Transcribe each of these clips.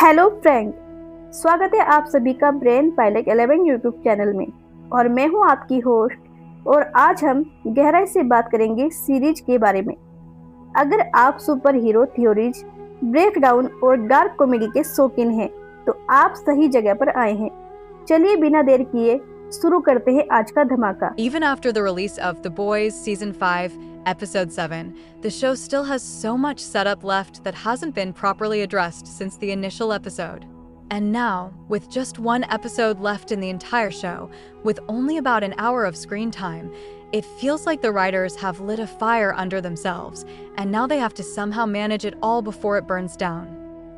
Hello friend, स्वागत है आप सभी का ब्रेन पायलट 11 यूट्यूब चैनल में। और मैं हूं आपकी होस्ट। और आज हम गहराई से बात करेंगे सीरीज के बारे में। अगर आप सुपर हीरो थ्योरीज, ब्रेकडाउन और डार्क कॉमेडी के शौकीन हैं तो आप सही जगह पर आए हैं। चलिए बिना देर किए शुरू करते हैं आज का धमाका। Even after the release of The Boys Season 5, Episode 7, the show still has so much setup left that hasn't been properly addressed since the initial episode. And now, with just one episode left in the entire show, with only about an hour of screen time, it feels like the writers have lit a fire under themselves, and now they have to somehow manage it all before it burns down.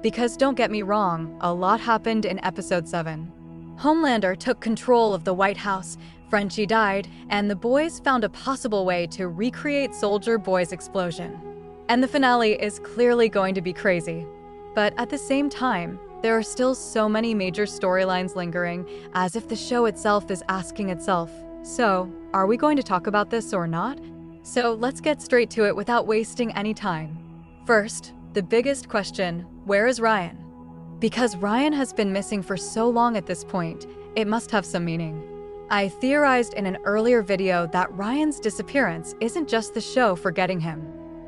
Because don't get me wrong, a lot happened in Episode 7. Homelander took control of the White House, Frenchie died, and the boys found a possible way to recreate Soldier Boy's explosion. And the finale is clearly going to be crazy. But at the same time, there are still so many major storylines lingering, as if the show itself is asking itself, so, are we going to talk about this or not? So let's get straight to it without wasting any time. First, the biggest question, where is Ryan? Because Ryan has been missing for so long at this point, it must have some meaning. I theorized in an earlier video that Ryan's disappearance isn't just the show forgetting him.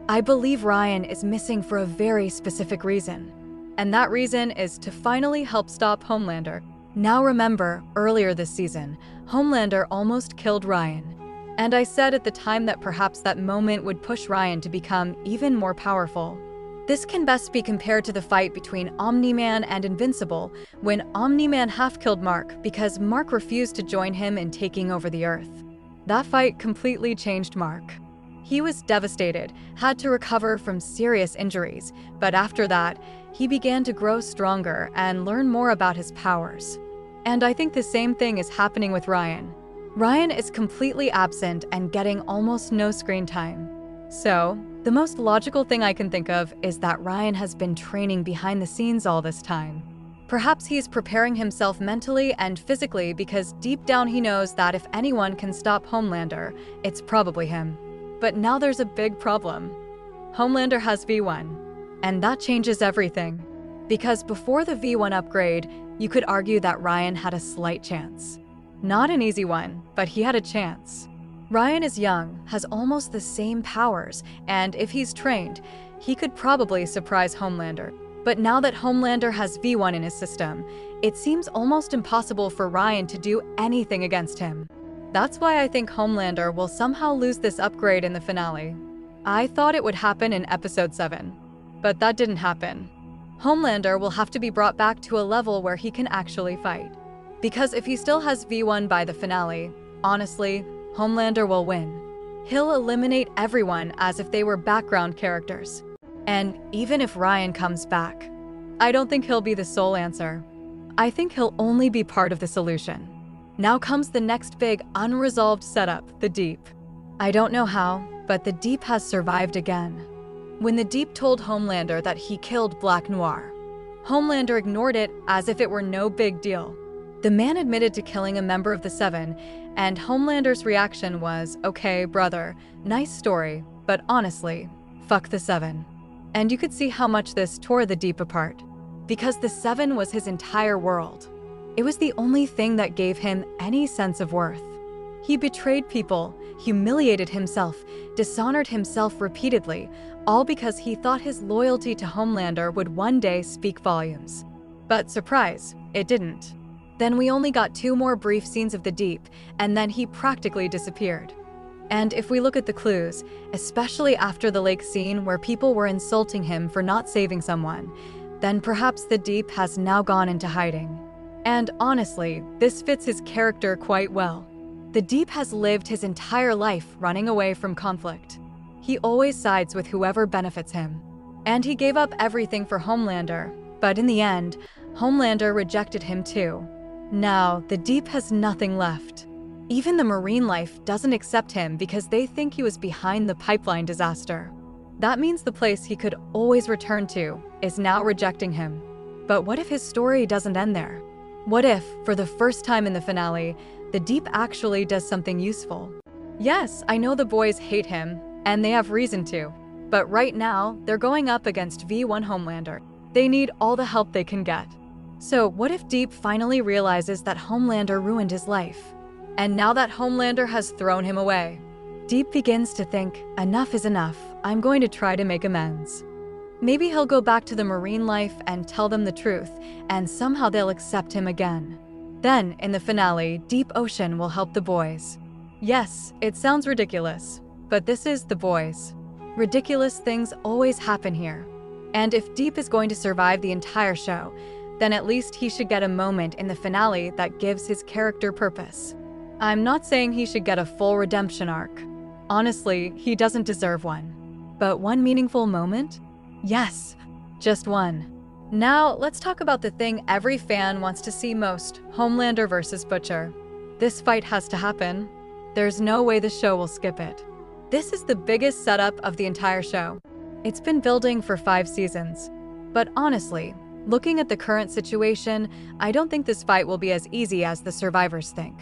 I believe Ryan is missing for a very specific reason. And that reason is to finally help stop Homelander. Now remember, earlier this season, Homelander almost killed Ryan. And I said at the time that perhaps that moment would push Ryan to become even more powerful. This can best be compared to the fight between Omni-Man and Invincible, when Omni-Man half-killed Mark because Mark refused to join him in taking over the Earth. That fight completely changed Mark. He was devastated, had to recover from serious injuries, but after that, he began to grow stronger and learn more about his powers. And I think the same thing is happening with Ryan. Ryan is completely absent and getting almost no screen time. So, the most logical thing I can think of is that Ryan has been training behind the scenes all this time. Perhaps he's preparing himself mentally and physically because deep down he knows that if anyone can stop Homelander, it's probably him. But now there's a big problem. Homelander has V1, and that changes everything. Because before the V1 upgrade, you could argue that Ryan had a slight chance. Not an easy one, but he had a chance. Ryan is young, has almost the same powers, and if he's trained, he could probably surprise Homelander. But now that Homelander has V1 in his system, it seems almost impossible for Ryan to do anything against him. That's why I think Homelander will somehow lose this upgrade in the finale. I thought it would happen in Episode 7, but that didn't happen. Homelander will have to be brought back to a level where he can actually fight. Because if he still has V1 by the finale, honestly, Homelander will win. He'll eliminate everyone as if they were background characters. And even if Ryan comes back, I don't think he'll be the sole answer. I think he'll only be part of the solution. Now comes the next big unresolved setup, the Deep. I don't know how, but the Deep has survived again. When the Deep told Homelander that he killed Black Noir, Homelander ignored it as if it were no big deal. The man admitted to killing a member of the Seven, and Homelander's reaction was, okay, brother, nice story, but honestly, fuck the Seven. And you could see how much this tore the Deep apart. Because the Seven was his entire world. It was the only thing that gave him any sense of worth. He betrayed people, humiliated himself, dishonored himself repeatedly, all because he thought his loyalty to Homelander would one day speak volumes. But surprise, it didn't. Then we only got 2 more brief scenes of the Deep, and then he practically disappeared. And if we look at the clues, especially after the lake scene where people were insulting him for not saving someone, then perhaps the Deep has now gone into hiding. And honestly, this fits his character quite well. The Deep has lived his entire life running away from conflict. He always sides with whoever benefits him. And he gave up everything for Homelander, but in the end, Homelander rejected him too. Now, the Deep has nothing left. Even the marine life doesn't accept him because they think he was behind the pipeline disaster. That means the place he could always return to is now rejecting him. But what if his story doesn't end there? What if, for the first time in the finale, the Deep actually does something useful? Yes, I know the boys hate him, and they have reason to. But right now, they're going up against V1 Homelander. They need all the help they can get. So what if Deep finally realizes that Homelander ruined his life? And now that Homelander has thrown him away, Deep begins to think, enough is enough, I'm going to try to make amends. Maybe he'll go back to the Marine life and tell them the truth, and somehow they'll accept him again. Then, in the finale, Deep Ocean will help the boys. Yes, it sounds ridiculous, but this is The Boys. Ridiculous things always happen here. And if Deep is going to survive the entire show, then at least he should get a moment in the finale that gives his character purpose. I'm not saying he should get a full redemption arc. Honestly, he doesn't deserve one. But one meaningful moment? Yes, just one. Now, let's talk about the thing every fan wants to see most, Homelander versus Butcher. This fight has to happen. There's no way the show will skip it. This is the biggest setup of the entire show. It's been building for 5 seasons. But honestly, looking at the current situation, I don't think this fight will be as easy as the survivors think.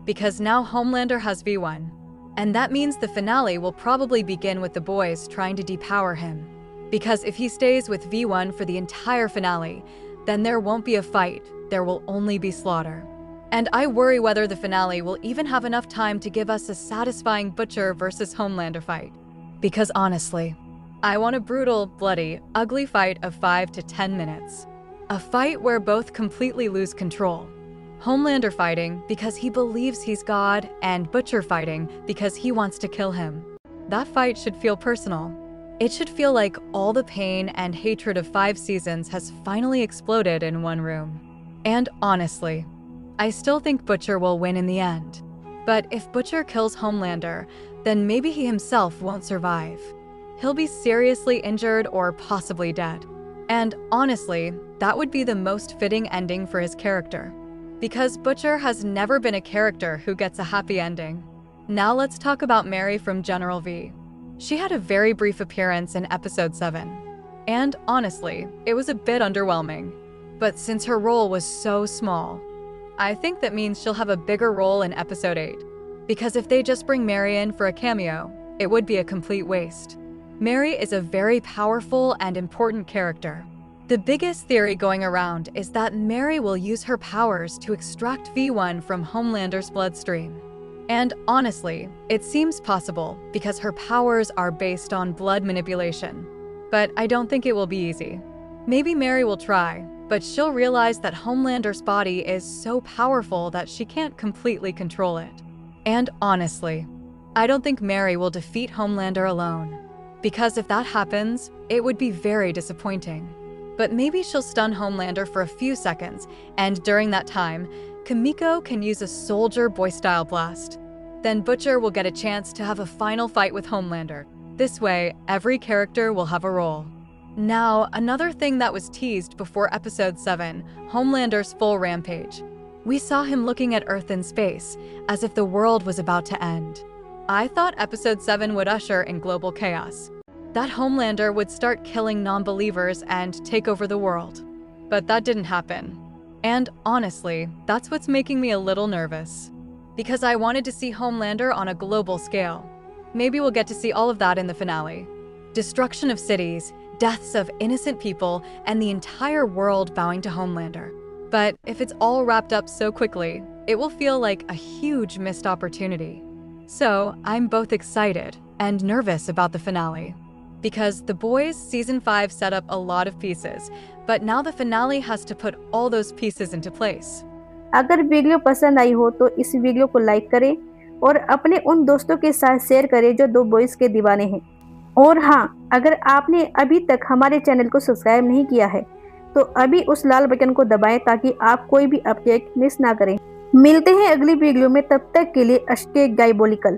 Because now Homelander has V1. And that means the finale will probably begin with the boys trying to depower him. Because if he stays with V1 for the entire finale, then there won't be a fight, there will only be slaughter. And I worry whether the finale will even have enough time to give us a satisfying Butcher versus Homelander fight. Because honestly, I want a brutal, bloody, ugly fight of 5 to 10 minutes. A fight where both completely lose control. Homelander fighting because he believes he's God, and Butcher fighting because he wants to kill him. That fight should feel personal. It should feel like all the pain and hatred of 5 seasons has finally exploded in one room. And honestly, I still think Butcher will win in the end. But if Butcher kills Homelander, then maybe he himself won't survive. He'll be seriously injured or possibly dead. And honestly, that would be the most fitting ending for his character. Because Butcher has never been a character who gets a happy ending. Now let's talk about Mary from General V. She had a very brief appearance in episode 7. And honestly, it was a bit underwhelming. But since her role was so small, I think that means she'll have a bigger role in episode 8. Because if they just bring Mary in for a cameo, it would be a complete waste. Mary is a very powerful and important character. The biggest theory going around is that Mary will use her powers to extract V1 from Homelander's bloodstream. And honestly, it seems possible because her powers are based on blood manipulation. But I don't think it will be easy. Maybe Mary will try, but she'll realize that Homelander's body is so powerful that she can't completely control it. And honestly, I don't think Mary will defeat Homelander alone. Because if that happens, it would be very disappointing. But maybe she'll stun Homelander for a few seconds, and during that time, Kimiko can use a soldier boy-style blast. Then Butcher will get a chance to have a final fight with Homelander. This way, every character will have a role. Now, another thing that was teased before episode 7, Homelander's full rampage. We saw him looking at Earth in space, as if the world was about to end. I thought episode 7 would usher in global chaos. That Homelander would start killing non-believers and take over the world. But that didn't happen. And honestly, that's what's making me a little nervous. Because I wanted to see Homelander on a global scale. Maybe we'll get to see all of that in the finale. Destruction of cities, deaths of innocent people, and the entire world bowing to Homelander. But if it's all wrapped up so quickly, it will feel like a huge missed opportunity. So I'm both excited and nervous about the finale. Because The Boys Season 5 set up a lot of pieces, but now the finale has to put all those pieces into place. अगर video पसंद आई हो तो इस video को like करें और अपने उन दोस्तों के साथ शेयर करें जो 2 बॉयज के दीवाने हैं। और हाँ, अगर आपने अभी तक हमारे चैनल को सब्सक्राइब नहीं किया है तो अभी उस लाल बटन को दबाएं ताकि आप कोई भी अपडेट मिस ना करें। मिलते हैं अगली वीडियो में, तब तक के लिए अश्के गायबोलिकल।